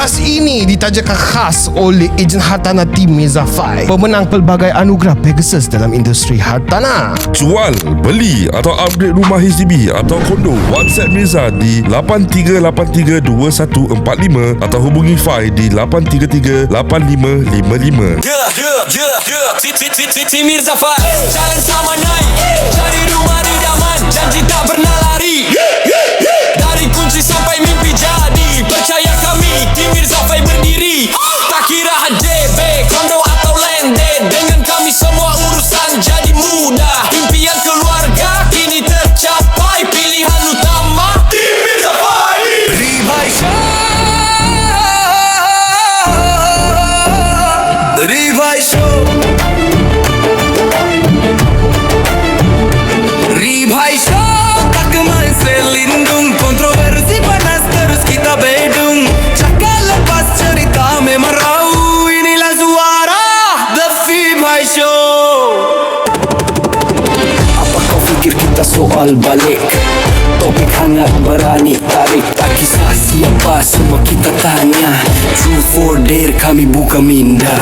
Podcast ini ditajakan khas oleh ejen hartanah tim Mezafai, pemenang pelbagai anugerah Pegasus dalam industri hartanah. Jual, beli atau upgrade rumah HDB atau kondo, WhatsApp Mirza di 83832145 atau hubungi Fai di 8338555. Tim Mezafai, jalan sama naik, cari rumah idaman, janji tak pernah lari. Dari kunci sampai mimpi jadi, percaya kami Tim Mezafai berdiri. Tak kira HDB, kondo atau landed, dengan kami semua urusan jadi mudah. Impian keluarga kini tercapai, pilihan utama Tim Mezafai. Ribhai Show, Ribhai Show, Ribhai Show. Tak kemain selindung, kontroversi panas terus kita bedung. Cakap lepas cerita memang raw, inilah suara The Ribhai Show. Apa kau fikir kita soal balik? Topik hangat berani tarik, tak kisah siapa semua kita tanya. Truth or dare kami buka minda.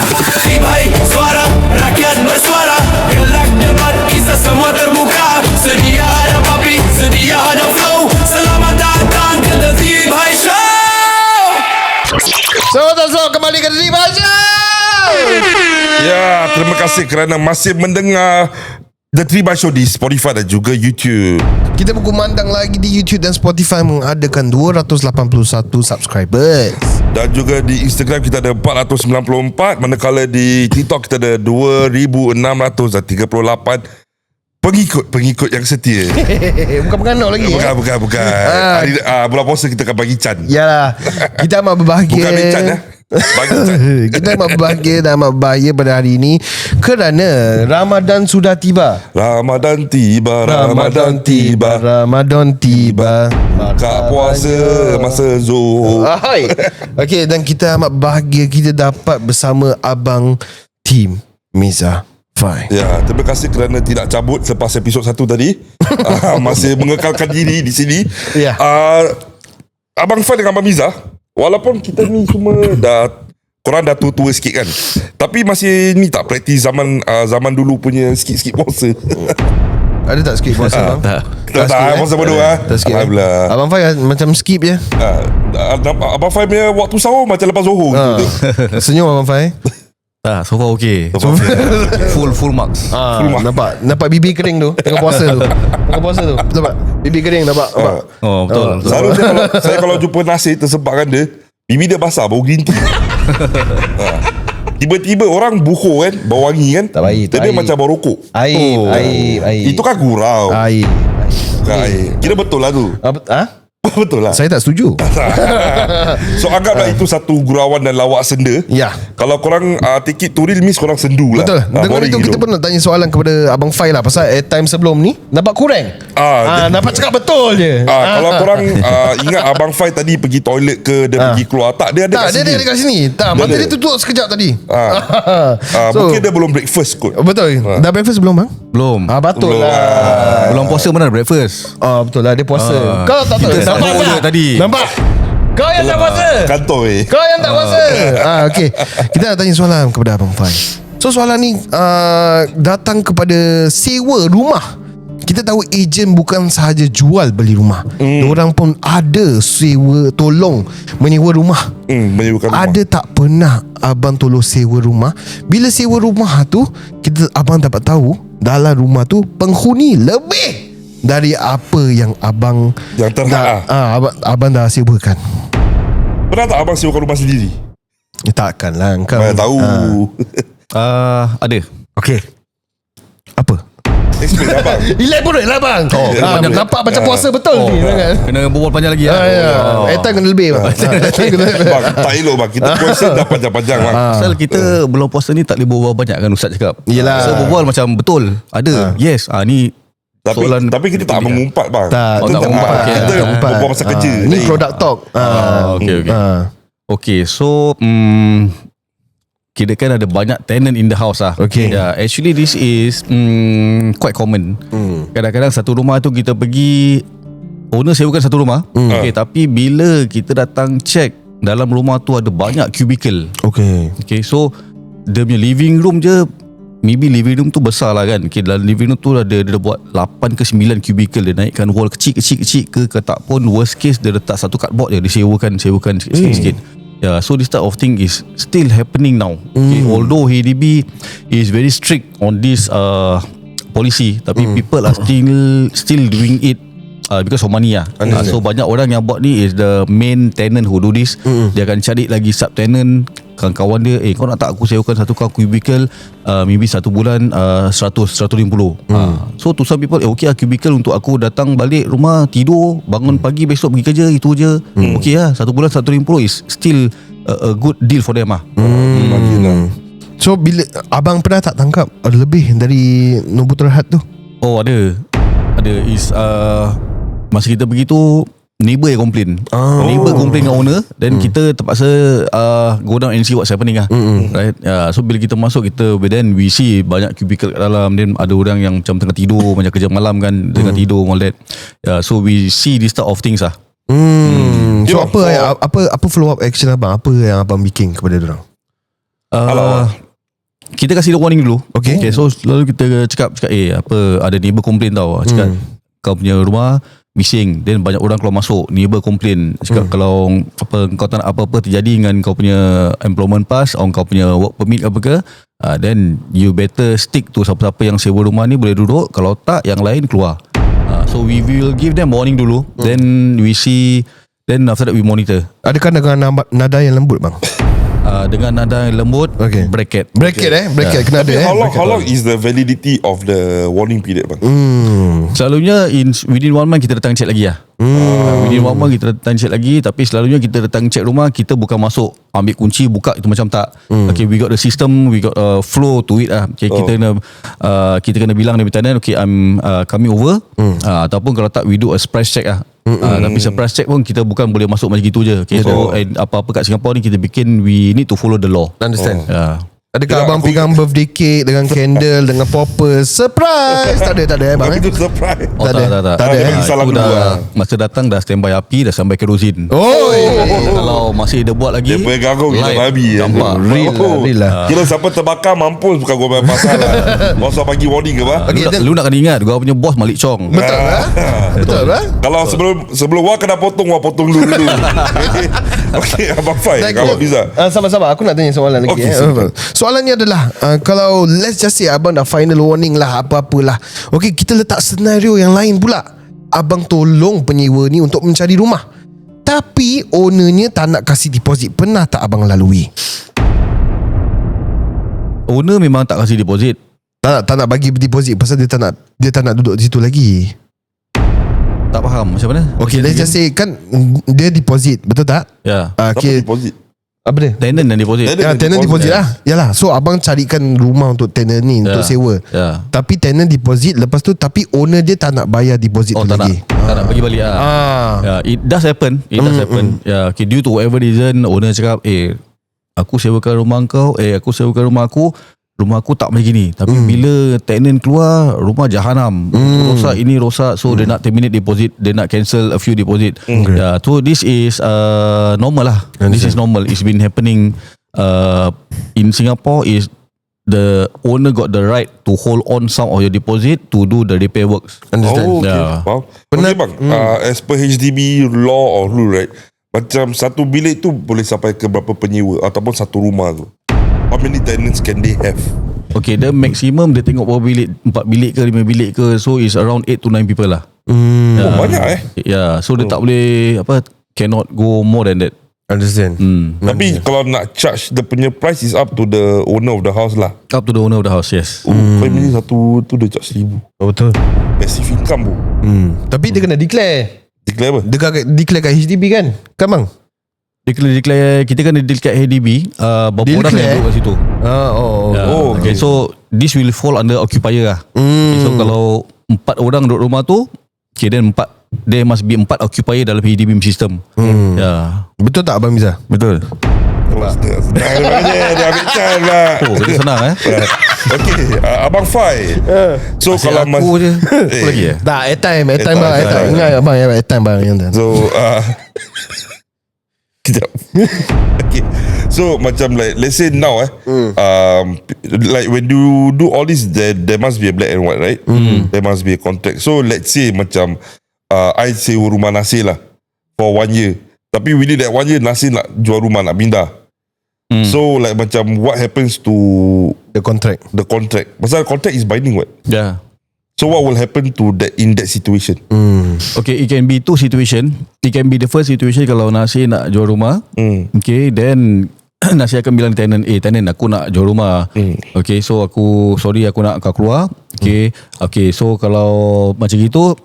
Ribhai, suara rakyat bersuara, gelak debat kisah semua terbuka. Sedia ada papi, sedia ada flow. Selamat datang ke The Ribhai Show. So, kembali ke Ribhai Show. Ya, terima kasih kerana masih mendengar The Ribhai Show di Spotify dan juga YouTube. Kita berkumandang lagi di YouTube dan Spotify mengadakan 281 subscribers. Dan juga di Instagram kita ada 494, manakala di TikTok kita ada 2638 pengikut yang setia. Bukan penganut lagi. Bukan. Bulan puasa kita akan bagi can. Yalah, kita amat berbahagia. Bukan bagi can ya. Bagi can. Kita amat berbahagia dan amat bahagia pada hari ini kerana Ramadan sudah tiba. Ramadan tiba. Ramadan tiba. Kak puasa masa Zuhur. Hai. Okey, dan kita amat bahagia kita dapat bersama abang Tim Mezafai. Ya, terima kasih kerana tidak cabut selepas episod 1 tadi. Masih mengekalkan diri di sini. Ya. Abang Fai dengan Abang Miza, walaupun kita ni semua korang dah tua-tua sikit kan, tapi masih ni tak praktis zaman dulu punya sikit-sikit puasa. Ada tak skip puasa bang? Tak skip, puasa bodoh Tak skip. Alhamdulillah. Abang Fai macam skip je. Abang Fai punya waktu sahur macam lepas Zuhur gitu. Senyum Abang Fai. So far okay. Full marks. Nampak bibir kering tu tengah puasa tu. Betul tak? Bibir kering nampak. Oh betul. Selalunya kalau jumpa nasi tersebabkan dia, bibir dia basah bau green tea. Tiba-tiba orang buhur kan, bau wangi kan. Tak baik, Dia macam bau rokok. Air. Itu kan gurau. Air. Kira betul lah tu. Betul lah. Saya tak setuju. So anggaplah itu satu gurauan dan lawak senda. Ya. Kalau korang take it to real means korang sendu lah. Betul. Dengan itu kita pun nak tanya soalan kepada Abang Fai lah pasal airtime sebelum ni nampak kurang. Nampak cakap betul je. Kalau korang ingat Abang Fai tadi pergi toilet ke, dia pergi keluar. Tak, dia ada kat sini. Dia ada dekat sini. Mata dia tutup sekejap tadi. Mungkin dia belum breakfast kot. Betul. Dah breakfast belum bang? Belum. Betul lah. Belum puasa mana breakfast. Betul lah, dia puasa. Kau tak tahu. Nampak tak? Tadi. Nampak? Kau yang tak puasa. Kantor Kau yang tak puasa. Okey. Kita nak tanya soalan kepada Abang Fai. So soalan ni datang kepada sewa rumah. Kita tahu ejen bukan sahaja jual beli rumah. Diorang pun ada sewa, tolong menyewa rumah. Menyewakan rumah. Ada tak pernah abang tolong sewa rumah? Bila sewa rumah tu, abang dapat tahu dalam rumah tu penghuni lebih dari apa yang abang abang dah sewakan. Pernah tak abang sewakan rumah sendiri? Takkanlah kau. Mana tahu. Ada. Okey. Apa? Explain abang. Relax pun lah bang. Nampak macam puasa betul ni kan. Kena berbual panjang lagi. Airtime kena lebih bang. Bang, tak elok bang. Kita puasa dah panjang-panjang bang. Pasal kita belum puasa ni tak boleh berbual banyak kan Ustaz cakap. Yelah. So berbual macam betul. Ada. Yes. Ni Tapi kita tak mengumpat bang. Tak mengumpat. Kita berbual pasal kerja. Ni product talk. Okay. So kira kan ada banyak tenant in the house lah. Okay. Actually this is quite common. Kadang-kadang satu rumah tu kita pergi, owner sewakan satu rumah. Okay, tapi bila kita datang check dalam rumah tu ada banyak cubicle. Okay. Okay, so dia punya living room je, maybe living room tu besar lah kan. Okay, dalam living room tu dia buat 8 ke 9 cubicle. Dia naikkan wall kecil ke tak pun worst case dia letak satu cardboard je, dia sewakan sikit-sikit. Yeah, so this type of thing is still happening now. Okay, although HDB is very strict on this policy, tapi people are still doing it because of money lah. So banyak orang yang buat ni is the main tenant who do this. Dia akan cari lagi subtenant, kawan-kawan dia, kau nak tak aku sewakan satu cubicle, maybe satu bulan 100-150. So to some people okay lah cubicle untuk aku datang balik rumah, tidur, bangun pagi, besok pergi kerja, itu je. Okay lah, satu bulan 150 is still a good deal for them lah. So bila abang pernah tak tangkap ada lebih dari nombor terhad tu? Oh ada is masa kita pergi tu neighbor yang complain. Neighbor complain dengan owner, then kita terpaksa go down and see what's happening lah. Right. So bila kita masuk, then we see banyak cubicle kat dalam, then ada orang yang macam tengah tidur, macam kerja malam kan, tengah tidur all that. So we see this type of things lah. So apa follow up action abang? Apa yang abang bikin kepada diorang? Kita kasih dia warning dulu. Okay. So lalu kita cakap apa, ada neighbor complain tau. Cakap kau punya rumah bising, then banyak orang keluar masuk, neighbor complain. Cakap kalau kau tak nak apa-apa terjadi dengan kau punya employment pass atau kau punya work permit apa ke, then you better stick to siapa-siapa yang sewa rumah ni boleh duduk, kalau tak yang lain keluar. So we will give them warning dulu, then we see, then after that we monitor. Adakah dengan nada yang lembut bang? Dengan nada yang lembut, bracket kena ada. How long is the validity of the warning period bang? Selalunya within 1 month kita datang check lagi lah. Within 1 month kita datang check lagi. Tapi selalunya kita datang check rumah, kita bukan masuk ambil kunci buka, itu macam tak. Okay, we got the system, we got a flow to it lah. Okay, kita kena bilang dengan tenant, okay, I'm coming over, ataupun kalau tak we do a surprise check lah. Tapi surprise check pun kita bukan boleh masuk macam gitu je. Okay, so apa-apa kat Singapore ni kita bikin, we need to follow the law. Understand. Adakah abang pegang birthday cake dengan candle, dengan poppers? Surprise! Tak ada bang. Itu surprise. Tak ada. Salam Itu dulu dah, masa datang dah standby api, dah sampai kerosin. Kalau masih dia buat lagi, dia bergagung kita babi. Nampak Real lah. Kira siapa terbakar mampus, bukan gua main pasal lah. Bos bagi warning ke bang? Lu nak kena ingat, gua punya bos Malik Chong. Betul lah. Kalau sebelum wah kena potong dulu. Okay, Abang Fai, Abang Biza. Sama-sama, aku nak tanya soalan lagi. Okay, Soalannya adalah kalau let's just say abang dah final warning lah, apa-apalah. Okay, kita letak senario yang lain pula. Abang tolong penyewa ni untuk mencari rumah, tapi ownernya tak nak kasih deposit. Pernah tak abang lalui? Owner memang tak kasih deposit. Tak nak bagi deposit pasal dia tak nak duduk di situ lagi. Tak faham macam mana? Okay, let's just say kan dia deposit, betul tak? Ya. Okay. Deposit. Apa dia? Tenant dan deposit. Tenant deposit lah. Yalah. So abang carikan rumah untuk tenant ni, untuk sewa. Tapi tenant deposit, lepas tu tapi owner dia tak nak bayar deposit tu tak lagi. Tak nak bagi balik lah. It does happen. Okay, due to whatever reason, owner cakap, aku sewakan rumah kau, aku sewakan rumah aku tak macam gini. Tapi bila tenant keluar, rumah jahanam, rosak ini rosak, so dia nak terminate deposit, dia nak cancel a few deposit. So this is normal lah. This is normal. It's been happening in Singapore. Is the owner got the right to hold on some of your deposit to do the repair works. Understand? Okay. Wow. Okay bang, as per HDB law or rule, right, macam satu bilik tu boleh sampai ke berapa penyewa ataupun satu rumah tu? How many tenants can they have? Okay, the maximum dia tengok berapa bilik, 4 bilik ke 5 bilik ke, so is around 8 to 9 people lah. Banyak so dia tak boleh cannot go more than that. Understand. Tapi kalau nak charge, the punya price is up to the owner of the house lah. Up to the owner of the house, yes. Family satu tu dia charge 1,000. Betul. Passive income bu. Tapi dia kena declare. Declare apa? Dia declare kat HDB kan? Kan bang? Declare, kita kena deal kat HDB, berapa orang yang duduk kat situ. Okay, so this will fall under occupier lah. Okay, so kalau 4 orang duduk rumah tu, okay, then there must be 4 occupier dalam HDB system. Betul tak Abang Miza? Betul. Dia ambil can lah. Kerja senang Okay, Abang Fai. So asyik kalau aku je. Apa lagi Tak, airtime bang. Ingat abang airtime bang. So Kejap. Okay. So macam like let's say now like when you do all this, there must be a black and white, right? There must be a contract. So let's say macam I sewa rumah Nasir lah for 1 year. Tapi within that 1 year Nasir nak jual rumah, nak pindah. So like macam what happens to The contract. the contract? Pasal contract is binding, what? Yeah. So what will happen to that in that situation? Okay, it can be two situation. It can be the first situation kalau Nasir nak jual rumah. Okay, then Nasir akan bilang tenant, tenant aku nak jual rumah. Okay, so aku nak kau keluar. Okay, so kalau macam gitu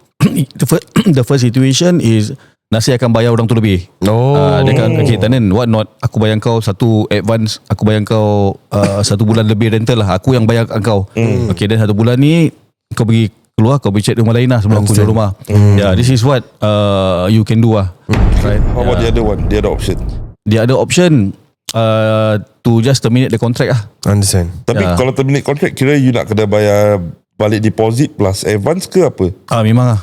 the first situation is Nasir akan bayar orang tu lebih. Dia akan, okay tenant, what not, aku bayar kau satu advance, aku bayar kau 1 bulan lebih rental lah, aku yang bayar kau. Okay, then 1 bulan ni kau pergi keluar, kau pergi check rumah lain lah sebelum aku jual rumah. Yeah, this is what you can do lah. Right? How about the other one? The other option? The other option to just terminate the contract lah. Understand. Tapi kalau terminate contract, kira you nak kena bayar balik deposit plus advance ke apa? Memang lah.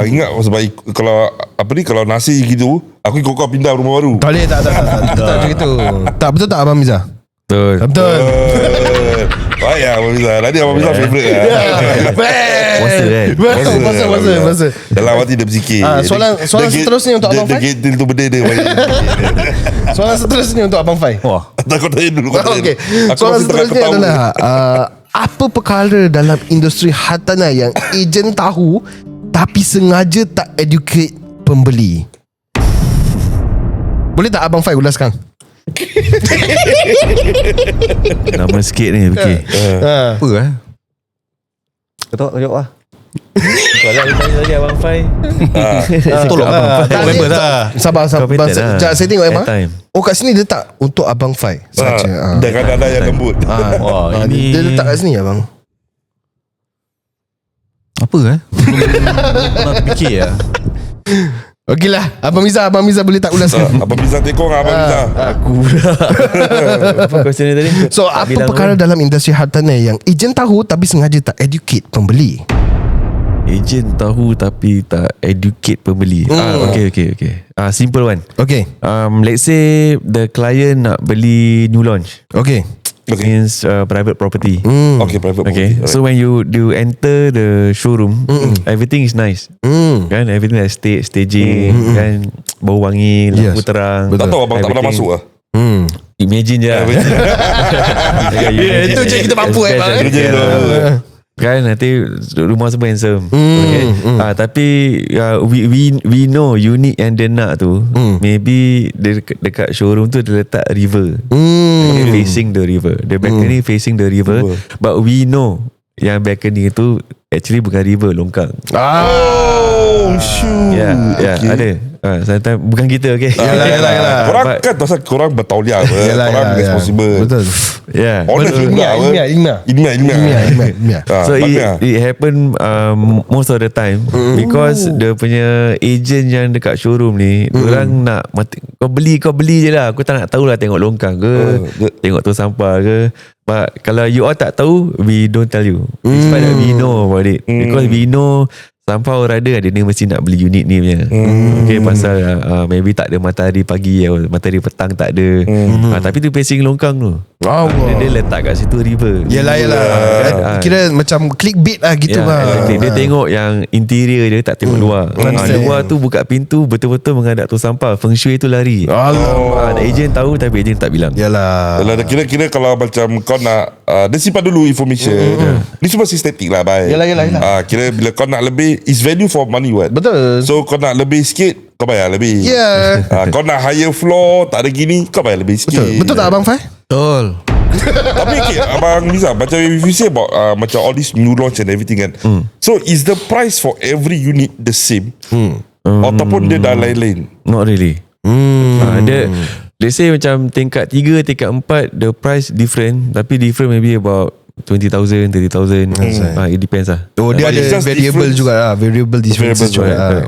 Ingat sebab kalau Nasir gitu, aku ikut kau pindah rumah baru. Tak boleh, tak macam itu. Tak, betul tak Abang Miza? Betul. Ya, Abang Miza. Tadi Abang Miza favourite lah. Masa. Dalam hati dia berzikir. Soalan seterusnya untuk Abang Fai. Dia tu benda dia. Soalan seterusnya untuk Abang Fai. Wah. Kau tanya dulu. Okay. Aku Soalan masih tengah seterusnya ketawa. adalah apa perkara dalam industri hartanah yang ejen tahu tapi sengaja tak educate pembeli? Boleh tak Abang Fai ulaskan? Lama sikit ni. Okay. Apa Kau jawab lah. Kau lah tadi Abang Fai. tolong Abang Fai. Member lah. Sabar. Kau patent lah. Sekejap, saya tengok Emma. Airtime. Oh, kat sini letak untuk Abang Fai saja. Dan ada yang lembut. Wah, ini Dia letak kat sini Abang. apa pernah terfikir lah. Okeylah, Abang Miza boleh tak ulaskan? Abang Miza tekong, Abang Miza. Aku pula. Apa question ni tadi? So, Tak apa bilang perkara apa? dalam industri hartanah yang ejen tahu tapi sengaja tak educate pembeli? Ejen tahu tapi tak educate pembeli. Okay. Simple one. Okay. Let's say the client nak beli new launch. Okay. Means private property. Okay, private Okay, property. so when you enter the showroom, everything is nice, kan? Everything like staging, kan? Bau wangi, lampu terang. Tak tahu abang tak pernah masuk lah. Imagine je. Itu je kita mampu Abang. Kan nanti rumah semua handsome. Okay. Tapi we know unit yang dia nak tu, maybe dekat showroom tu dia letak river. Okay, facing the river. The balcony facing the river. But we know yang balcony tu actually bukan river, longkang. Oh, shoot. Ya, ada. Sometimes bukan kita, okay. Yalah. Korang kan pasal korang bertauliah apa. Korang responsible. Betul. Yeah. Honest juga apa. Ilmiah. So it happen most of the time because dia punya agent yang dekat showroom ni, orang nak kau beli je lah. Aku tak nak tahu lah tengok longkang ke, tengok tu sampah ke. But kalau you all tak tahu, we don't tell you. Despite that we know about it, because we know somehow or rather dia ni mesti nak beli unit ni punya. Okay, pasal maybe tak ada matahari pagi, matahari petang tak ada. Tapi tu facing longkang tu. Dia letak kat situ river. Yelah. Kira macam clickbait lah gitu lah. Dia tengok yang interior dia, tak tengok luar. Luar tu buka pintu betul-betul menghadap tu sampah. Feng shui tu lari. Agent tahu tapi agent tak bilang. Yalah. Kira-kira kalau macam kau nak dia simpan dulu information. Ni semua sistematik lah, bye. Yalah. Kira bila kau nak lebih, is value for money, what? Betul. So kau nak lebih sikit, kau bayar lebih. Kau nak higher floor, tak ada gini, kau bayar lebih sikit. Betul tak Abang Fai? Betul. Tapi okay, Abang Miza, macam if you say about macam all this new launch and everything kan, so is the price for every unit the same? Ataupun dia dah lain-lain? Not really. Dia let's say macam tingkat 3, tingkat 4, the price different. Tapi different maybe about 20,000, 30,000. It depends lah. Dia But ada it's just variable difference. juga lah. Variable differences juga.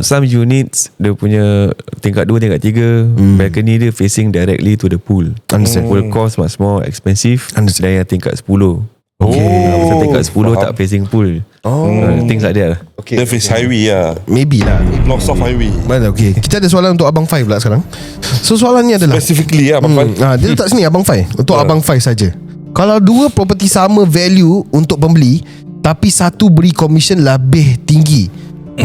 Some units dia punya tingkat 2, tingkat 3, balcony dia facing directly to the pool. Understand. Will cost much more expensive than yang tingkat 10. Pasal tingkat 10 tak facing pool. Things like that lah. Dia face highway lah. Maybe lah. Lots of highway. Mana okay. Kita ada soalan untuk Abang Fai pula sekarang. So soalan ni adalah Specifically lah Abang Fai. dia letak sini Abang Fai. Untuk Abang Fai saja. Kalau dua property sama value untuk pembeli, tapi satu beri komisen lebih tinggi,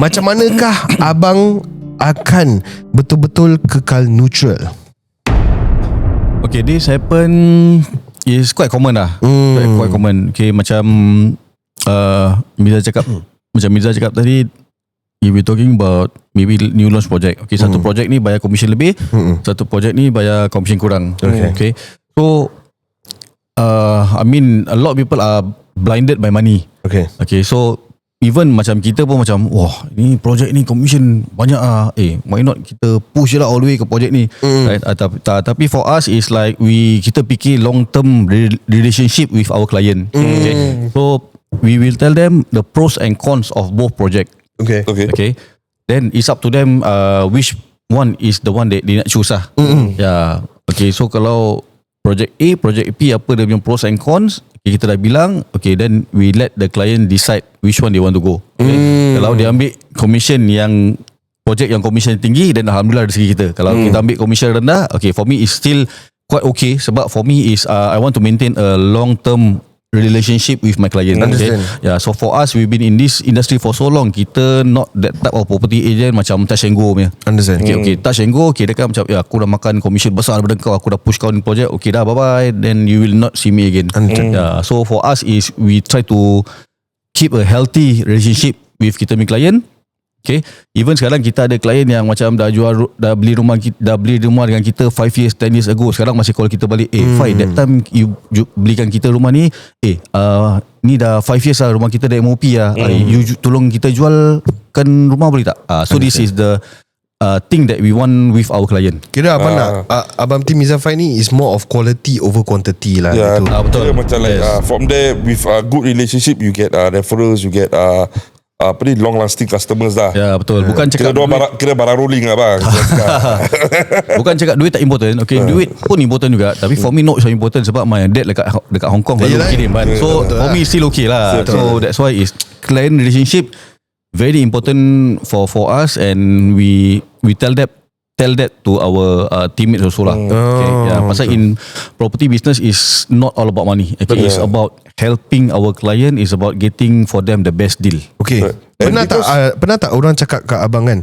macam manakah abang akan betul-betul kekal neutral? Okay, this happen is quite common lah. Quite common. Okay, macam Mirza cakap tadi, if we talking about maybe new launch project. Okay, satu project ni bayar komisen lebih, satu project ni bayar komisen kurang. Okay. So I mean a lot of people are blinded by money. Okay, so even macam kita pun macam, wah, ni projek ni commission banyak ah. Why not kita push je lah all the way ke projek ni. Right? Tapi for us is like kita fikir long term relationship with our client. Okay. So we will tell them the pros and cons of both project. Okay. Then it's up to them which one is the one that they nak choose lah. Yeah. Okay, so kalau project A, project P, apa dia punya pros and cons, okay, kita dah bilang, okay, then we let the client decide which one they want to go. Okay. Kalau dia ambil commission yang project yang commission tinggi, then alhamdulillah rezeki kita. Kalau kita ambil commission rendah, okay, for me is still quite okay, sebab for me is I want to maintain a long term relationship with my client. Okay? Yeah, so for us, we've been in this industry for so long, kita not that type of property agent macam touch and go punya. Okay, touch and go, okay, dia kan macam, aku dah makan commission besar daripada kau, aku dah push kau ni project, okay dah, bye bye, then you will not see me again. Yeah, so for us is we try to keep a healthy relationship with kita punya client. Okay, even sekarang kita ada klien yang macam dah beli rumah dengan kita 5 years 10 years ago, sekarang masih call kita balik, Fai, that time you belikan kita rumah ni, ni dah 5 years lah rumah kita dah MOP lah, you tolong kita jualkan rumah boleh tak? So this is the thing that we want with our client. Kira apa nak Abang Tim Mirza Fai ni is more of quality over quantity lah. Yeah, gitu. betul. Macam like from there with a good relationship, you get referrals, you get long lasting customers dah. Ya, betul. Bukan cakap kira barang rolling lah bang. Bukan cakap duit tak important. Okay, duit pun important juga. Tapi for me not so important sebab my dad dekat Hong Kong lalu kirim kan. So for me still okay lah. So that's why is client relationship very important for us, and we tell that to our teammates also lah. Okay, yeah. Pasal in property business is not all about money. Okay, it's about helping our client, is about getting for them the best deal. Okay. Pernah tak orang cakap kat abang kan,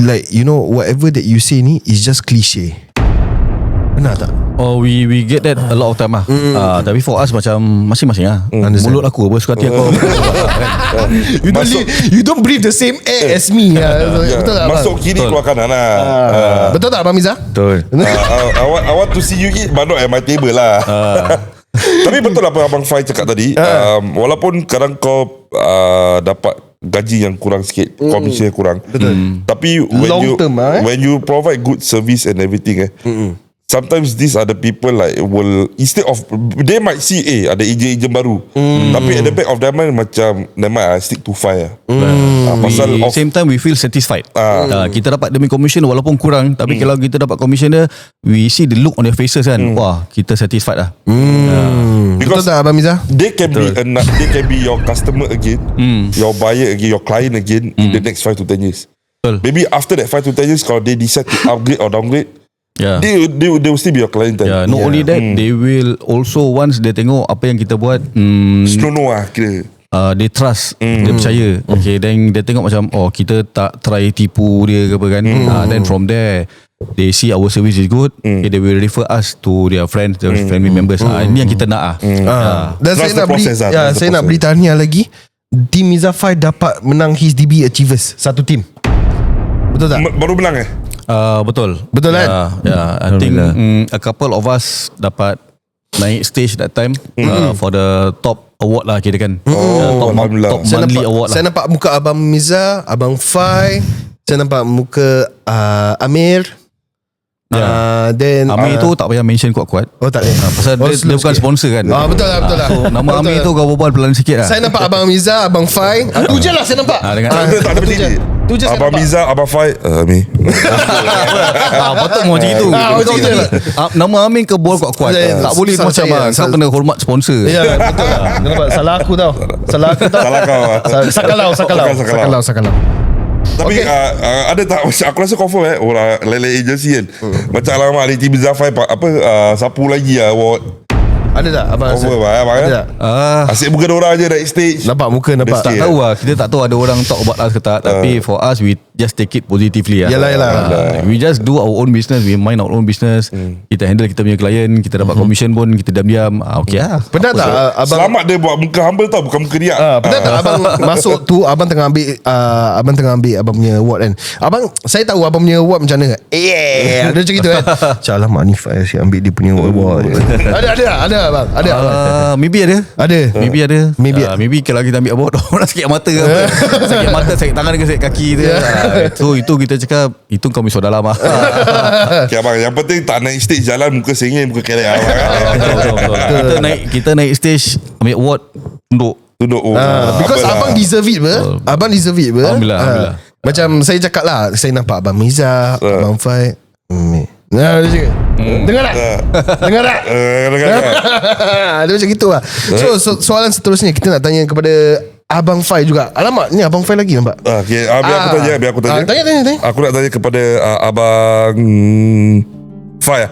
like you know whatever that you say ni is just cliche? Pernah tak? Oh, we get that a lot of time lah. Tapi for us macam masing-masing lah. Mulut aku apa suka hati aku. You don't breathe the same air as me. Betul tak? Masuk kiri keluar kanan lah. Betul tak Abang Mirza? Betul. I want to see you eat, but not at my table lah. Tapi betul apa Abang Fai cakap tadi, walaupun kadang kau dapat gaji yang kurang sikit, komisen yang kurang, tapi when you provide good service and everything, sometimes these are the people like will, instead of they might see ada ejen baru, tapi at the back of their mind macam I stick to Fai lah. Pasal same time we feel satisfied. Kita dapat demi commission walaupun kurang, tapi kalau kita dapat commission dia, we see the look on their faces kan, wah, kita satisfied lah. Because betul tak Abang Mirza? they can be your customer again, your buyer again, your client again in the next 5 to 10 years. Maybe after that 5 to 10 years, kalau they decide to upgrade or downgrade, they will still be your client. Not only that, they will also, once they tengok apa yang kita buat, senonoh lah kira, they trust, dia percaya. Okay, then dia tengok macam, oh, kita tak try tipu dia ke apa kan. Then from there they see our service is good, okay, they will refer us to their friends, their family members. Ini yang kita nak. Dan saya nak beri tahniah lagi, Team Mirza Fai dapat menang His DB Achievers, satu team. Betul tak? Baru menang betul kan? I think a couple of us dapat naik stage that time for the top award lah kira kan. Top monthly award lah. Saya nampak muka Abang Mirza, Abang Fai, saya nampak muka Amir. Then Amir tu tak payah mention kuat-kuat. Oh tak payah. Pasal dia bukan sponsor kan. Betul lah. So nama Amir tu kau berbual pelan sikit lah. Saya nampak Abang Mirza, Abang Fai. Itu je lah saya nampak. Tak ada berdiri. Tu je saya Abang nampak. Miza, Abang Fai, Mi. Patut mau macam itu. macam itu lah. Nama Amin ke bol kuat-kuat. Tak boleh Susah macam saya. kau kena hormat sponsor. Ya betul lah. Nampak salah aku tau. Salah Salah kau. Sakalau. Tapi ada tak macam aku rasa confirm orang lain agency kan. Macam alamak ni TV Zafai sapu lagi award. Ada tak abang rasa? Confirm abang Ada kan. tak? Asyik muka orang je naik stage. Nampak muka nampak. Dia Tak tahu lah. Kita tak tahu ada orang talk about us ke tak. Tapi for us, we just take it positively lah. Yalah. We just do our own business. We mind our own business. Kita handle kita punya klien. Kita dapat commission pun. Kita diam-diam. Okay lah. Pernah tak abang Selamat dia buat muka humble tau, bukan muka riak. Pernah tak abang masuk tu, abang tengah ambil abang punya award kan. Saya tahu abang punya award macam mana. Ada macam gitu kan. Alamak ni Faiz ambil dia punya award. Ada abang. Ada abang. Maybe ada. Maybe ada. Maybe. Kalau kita ambil award, orang sakit mata ke apa. Sakit mata, sakit tangan ke sakit kaki tu. So itu kita cakap, itu kau misal dalam lah. Okay, abang, yang penting tak naik stage jalan muka sengit, muka kerek abang. Betul. Kita naik stage, ambil award, tunduk. Duduk. Because abang deserve it ber. Abang deserve it ber. Alhamdulillah. Macam saya cakap lah, saya nampak abang Miza, abang Fai. Nah, dia cakap. Dengar tak? Dengar tak? Dia macam gitu lah. So soalan seterusnya kita nak tanya kepada Abang Fai juga. Alamak, ni Abang Fai lagi nampak. Okay, biar aku tanya. Tanya. Aku nak tanya kepada Abang Fai.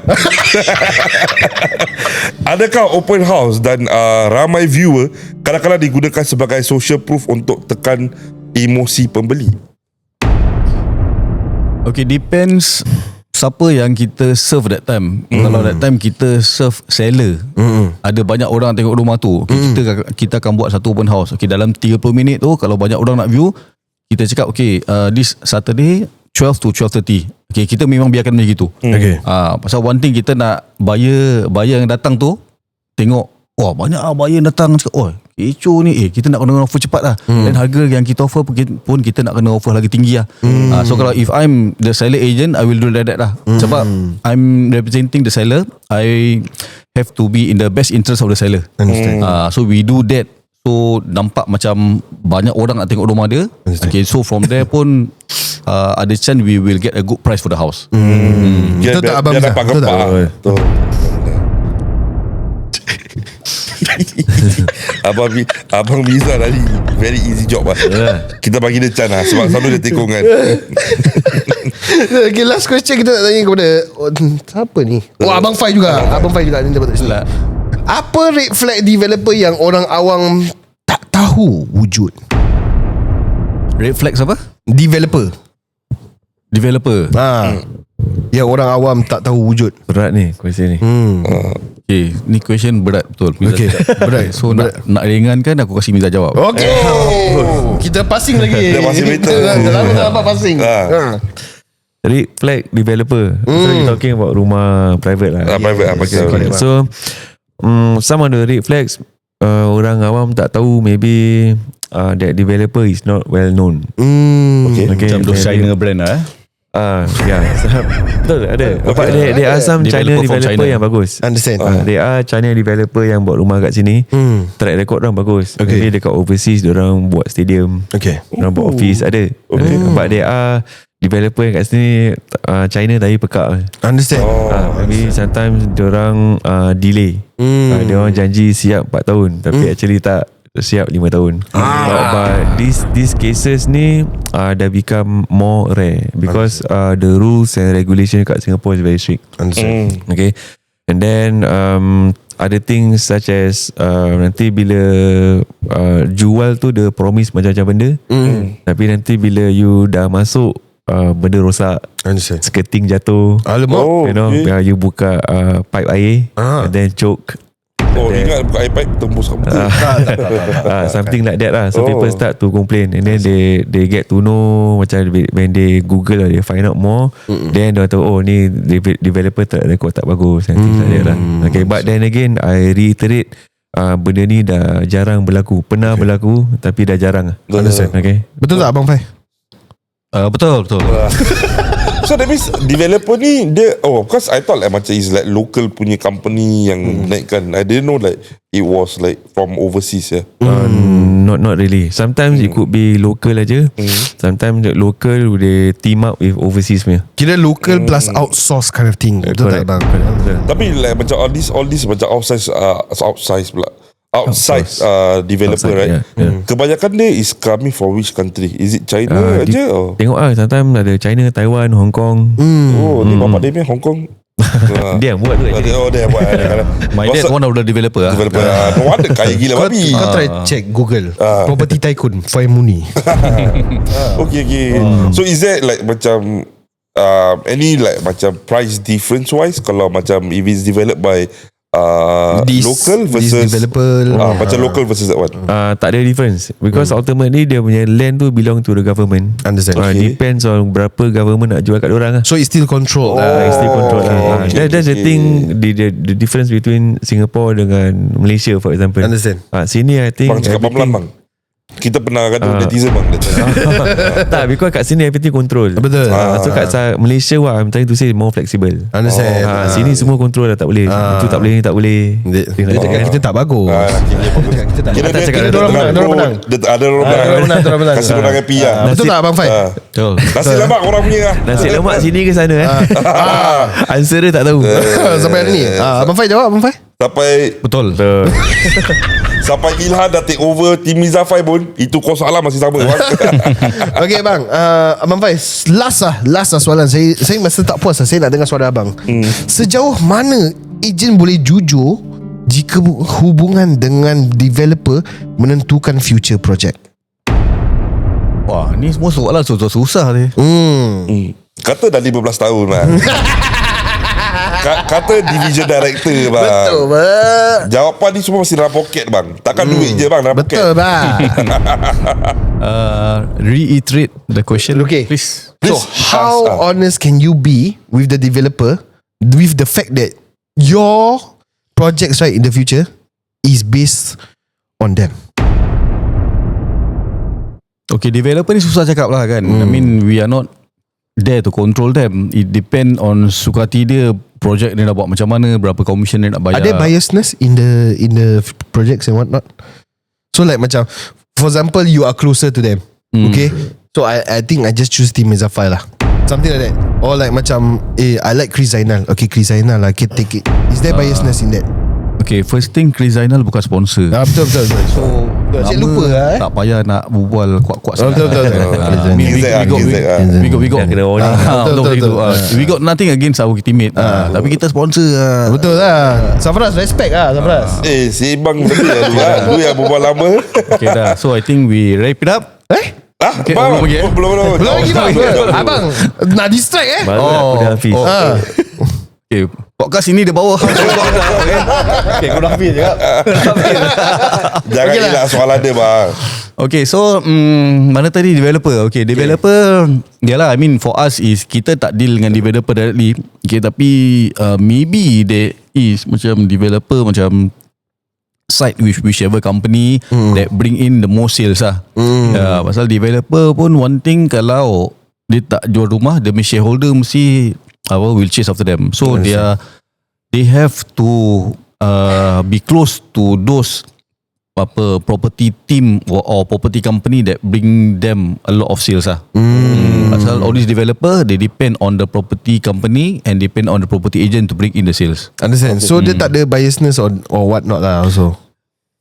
Adakah open house dan ramai viewer kadang-kadang digunakan sebagai social proof untuk tekan emosi pembeli? Okay, depends siapa yang kita serve that time. Kalau that time kita serve seller, ada banyak orang tengok rumah tu, okay, kita akan buat satu open house. Okay, dalam 30 minit tu kalau banyak orang nak view, kita cakap okay, this Saturday 12 to 12:30. Okay, kita memang biarkan macam gitu. Okay. Pasal one thing kita nak buyer yang datang tu tengok, wah banyak buyer datang cakap, oh kecoh ni, kita nak kena offer cepat lah. Dan harga yang kita offer pun kita nak kena offer lagi tinggi lah. So kalau if I'm the seller agent, I will do like that lah. Sebab I'm representing the seller, I have to be in the best interest of the seller. So we do that. So nampak macam banyak orang nak tengok rumah dia. Okay, so from there pun ada chance we will get a good price for the house. Betul tak Abang Miza? Dapat Betul tak? gempak. Abang Miza tadi very easy job lah. Kita bagi dia chance lah, sebab selalu dia tekong kan. Okay, last question kita nak tanya kepada siapa ni? Abang Fai juga. Abang Fai juga ni dapat sini. Apa red flag developer yang orang awam tak tahu wujud? Red flags apa? Developer. Ya, orang awam tak tahu wujud. Berat ni question ni. Okay, ni question berat betul. Okay, berat. So nak ringankan, aku kasih Miza jawab. Okay. Kita passing lagi. Dia passing meter. Terlalu dapat passing. Red flag developer. So you talking about rumah private lah. Private lah, Correct. So some of the red flags orang awam tak tahu, maybe that developer is not well known. Okay, macam those China brand lah. Betul ada. But there are some China developer yang bagus. Understand. There are China developer yang buat rumah kat sini. Track record orang bagus. Okay. Maybe dekat overseas diorang buat stadium. Okay. Diorang buat office ada. But there are developer yang kat sini China tapi pekak. Understand. Maybe sometimes diorang delay. Diorang janji siap 4 tahun tapi actually tak siap 5 tahun. But these cases ni dah become more rare because the rules and regulation kat Singapore is very strict. Understand. Okay. And then other things such as nanti bila jual tu dia promise macam-macam benda, tapi nanti bila you dah masuk benda rosak, Understand. skirting jatuh, Alamak. you know, you buka pipe air and then choke. Ingat buka iPad tembus rambut. Something like that lah. So people start to complain, and then they get to know, macam when they Google or they find out more, then they tahu ni developer tak record tak bagus and things like that lah. Okay, but then again I reiterate, benda ni dah jarang berlaku. Pernah berlaku tapi dah jarang. Understand. Okay. Betul tak Abang Fai? Betul. So So that means developer ni dia because I thought like macam is like local punya company yang naikkan. I didn't know like it was like from overseas ya. Not really. Sometimes it could be local aja. Sometimes the local they team up with overseas punya. Kira local plus outsource kind of thing. Betul tak bang? Tapi like macam all this macam outside developer, Outside, right? yeah. Kebanyakan dia is coming from which country? Is it China aja? Tengok sometimes ada China, Taiwan, Hong Kong. Ni bapak dia ni Hong Kong. Dia yang buat tu actually. Dia buat. My dad one of the developer. Developer. No wonder kaya gila babi. Kau try check Google Property Tycoon Fai Muni. Okay. So is there like macam any like macam price difference wise kalau macam if it's developed by local versus developer macam local versus that one? Tak ada difference because ultimately dia punya land tu belong to the government. Understand. Depends on berapa government nak jual kat orang lah. So it's still controlled. It's still control lah. okay, That's the thing, the difference between Singapore dengan Malaysia for example. Understand. Sini I think Bang cakap pelan bang. Kita pernah gaduh netizen bang. tak, because kat sini everything control. Betul. So kat Malaysia what I'm trying to say more flexible. Understand. Sini semua control dah tak boleh. Itu tak boleh, ni tak boleh. Dia cakap kita tak bagus. Kita tak. Kira Dia cakap dia dorang menang. ada orang menang. Kasih orang happy lah. Betul tak Abang Fai? Betul. Nasi lemak orang punya lah. Nasi lemak sini ke sana Answer dia tak tahu. Sampai hari ni. Abang Fai jawab Abang Fai. Sampai Betul. Sampai Ilhan dah take over Tim Mizafai pun itu soalan masih sama bang. Okay bang, Abang Fai, last soalan. Saya masa tak puas saya nak dengar suara abang. Sejauh mana ejen boleh jujur jika hubungan dengan developer menentukan future project? Wah, ni semua soalan susah ni. Kata dah 15 tahun lah. Kata division director bang. Betul bang. Jawapan ni semua masih dalam poket bang. Takkan duit je bang dalam poket. Betul bang. Reiterate the question, Okay. please. So how honest can you be with the developer with the fact that your projects right in the future is based on them? Okay, developer ni susah cakap lah kan. I mean, we are not there to control them. It depend on suka hati dia, project dia nak buat macam mana, berapa commission dia nak bayar. Are there biasness in the projects and whatnot? So like macam, for example, you are closer to them, okay? So I think I just choose Team Mizafai lah, something like that. Or like macam, I like Chris Zainal. Okay, Chris Zainal lah, okay, take it. Is there biasness in that? Okay, first thing, Chris Zainal bukan sponsor. Betul. So Cik nama lupa lah tak payah nak berbual kuat-kuat Betul. We got Kena warning. Betul. We got nothing against our teammate. Tapi kita sponsor. Betul lah. Safras, respect lah Safras. Si bang lebih lah. Lu yang berbual lama. Okay dah. So I think we wrap it up. Okay, Bang, belum pergi, belum. Belum lagi bang. Abang nak distract Baru dah Hafiz. Okay, podcast ini dia bawa. Okay, kau dah Hafiz cakap. Jangan elak soalan dia bang. Okay, so mana tadi developer? Okay, developer yalah, I mean for us is kita tak deal dengan developer directly. Okay, tapi maybe there is macam developer macam side with whichever company that bring in the most sales lah. Pasal developer pun one thing, kalau dia tak jual rumah, the shareholder mesti will chase after them. So they have to be close to those property team or property company that bring them a lot of sales lah. Pasal all these developer, they depend on the property company and depend on the property agent to bring in the sales. Understand. So dia tak ada biasness or what not lah also.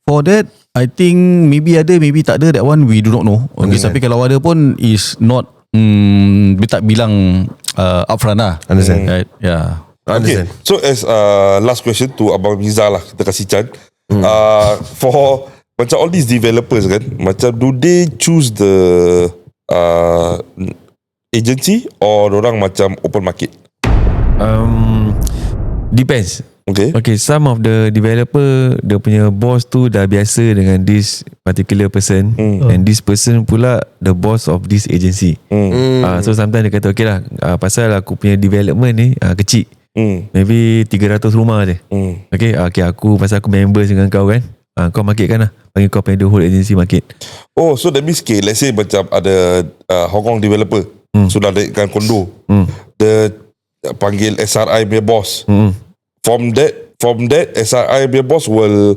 For that, I think maybe ada, maybe tak ada. That one we do not know. Okay, tapi kalau ada pun is not dia tak bilang upfront lah. Understand. Right? Yeah. Okay. So as last question to Abang Miza lah, kita kasih Chan. For macam all these developers kan, macam do they choose the agency or orang macam open market? Depends. Okay. Some of the developer, dia punya boss tu dah biasa dengan this particular person, and this person pula the boss of this agency. So sometimes dia kata okay lah, pasal aku punya development ni kecil, maybe 300 rumah je. Okay, aku pasal aku members dengan kau kan, kau market kan lah, panggil kau punya the whole agency market. Oh, so that means let's say macam ada Hong Kong developer, sudah naikkan kondo. Dia panggil SRI punya boss. From that SRI punya boss will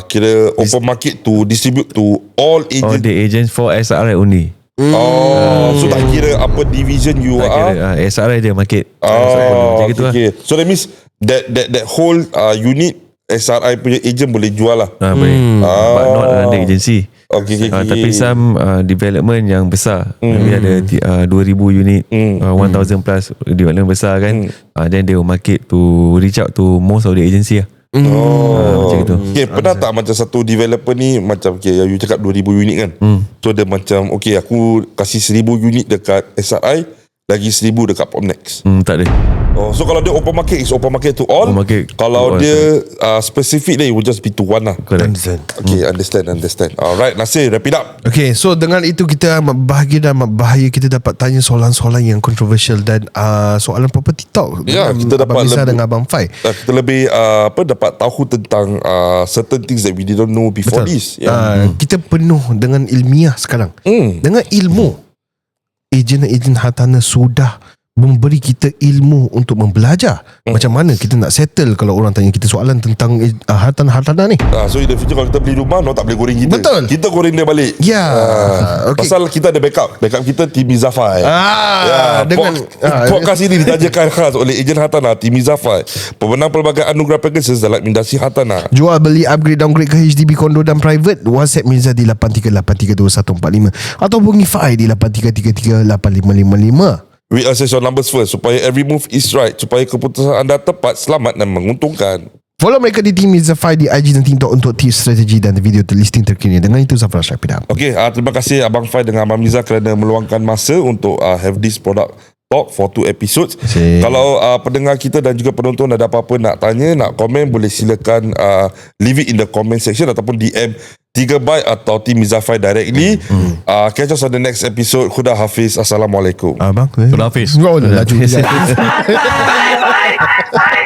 kira open market to distribute to all Oh, agents. the agents for SRI only. So tak kira apa division you Tak are. kira SRI dia market. Macam gitu lah. Okay. So that means that whole unit SRI punya agent boleh jual lah. Boleh. But not under agency. Okay. Tapi some development yang besar, maybe ada 2,000 unit, 1,000 plus development besar kan, then they will market to reach out to most of the agency lah. Macam gitu. Okay, pernah tak macam satu developer ni macam okay, you cakap 2,000 unit kan, so dia macam okay, aku kasih 1,000 unit dekat SRI, lagi 1,000 dekat Pomnex. Tak ada. So kalau dia open market is open market to all. Open market Kalau to all. dia specific then it will just be to one lah. Correct. Okay, understand. Alright, Nasir, wrap it up. Okay, so dengan itu kita amat bahagia dan amat bahaya kita dapat tanya soalan-soalan yang controversial dan soalan property talk. Ya, dengan kita dapat Abang Miza lebih- dengan Abang Fai. Kita lebih dapat tahu tentang certain things that we didn't know before this. Kita penuh dengan ilmiah sekarang. Dengan ilmu, ejen-ejen hartanah sudah memberi kita ilmu untuk membelajar macam mana kita nak settle kalau orang tanya kita soalan tentang hartanah ni. So in the future kalau kita beli rumah, tak boleh goreng kita. Betul. Kita goreng dia balik. Ya. Okay. Pasal kita ada backup. Backup kita Timi Zafai. Dengan Podcast ini ditajakan khas oleh ejen hartanah Timi Zafai, pemenang pelbagai anugerah Pegasus dalam industri hartanah. jual beli upgrade downgrade ke HDB kondo dan private, WhatsApp Mirza di 83832145 atau hubungi Fai di 83338555. We assess your numbers first supaya every move is right, supaya keputusan anda tepat, selamat dan menguntungkan. Follow mereka di Team Mirza Fai di IG dan TikTok untuk tips, strategi dan video listing terkini. Dengan itu Zafran Syapidam. Okay, terima kasih Abang Fai dengan Abang Miza kerana meluangkan masa untuk have this product talk for 2 episodes. Kalau pendengar kita dan juga penonton ada apa-apa nak tanya, nak komen, boleh silakan leave it in the comment section ataupun DM 3Byte atau Team Mizafai directly. Catch us on the next episode. Khuda Hafiz. Assalamualaikum. Abang. Khuda Hafiz. Oh, laju. Bye, bye, bye.